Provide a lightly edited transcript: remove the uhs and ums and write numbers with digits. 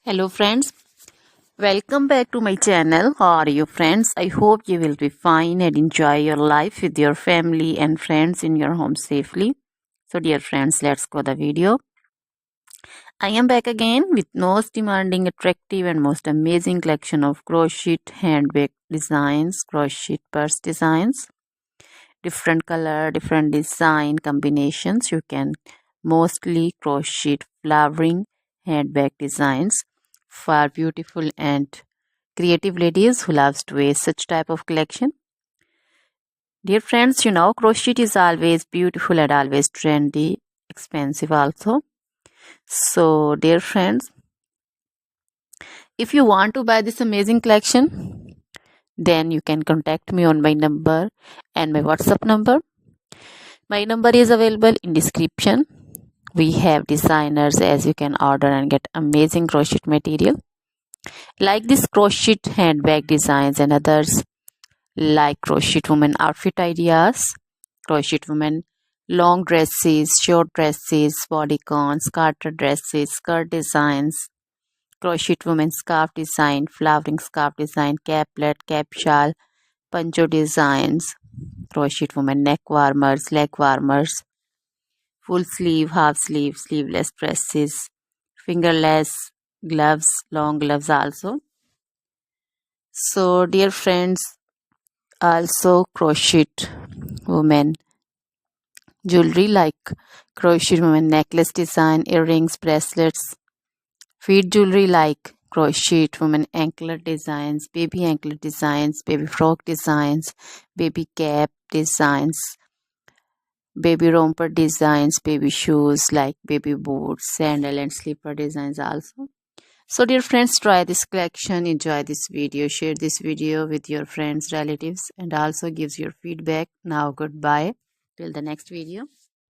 Hello friends, welcome back to my channel. How are you friends? I hope you will be fine and enjoy your life with your family and friends in your home safely. So dear friends, let's go the video. I am back again with most demanding, attractive and most amazing collection of crochet handbag designs, crochet purse designs, different color, different design combinations. You can mostly crochet flowering handbag designs for beautiful and creative ladies who loves to wear such type of collection. Dear friends, you know crochet is always beautiful and always trendy, expensive also. So dear friends, if you want to buy this amazing collection, then you can contact me on my number and my WhatsApp number. My number is available in description. We have designers as you can order and get amazing crochet material like this crochet handbag designs and others like crochet woman outfit ideas, crochet woman long dresses, short dresses, bodycons, garter dresses, skirt designs, crochet woman scarf design, flowering scarf design, caplet, cap shawl, poncho designs, crochet woman neck warmers, leg warmers, full sleeve, half sleeve, sleeveless dresses, fingerless gloves, long gloves also. So dear friends, also crochet women jewelry like crochet women necklace design, earrings, bracelets, feet jewelry like crochet women anklet designs, baby frock designs, baby cap designs, baby romper designs, baby shoes like baby boots, sandal and slipper designs also. So dear friends, try this collection, enjoy this video, share this video with your friends, relatives and also gives your feedback. Now goodbye till the next video.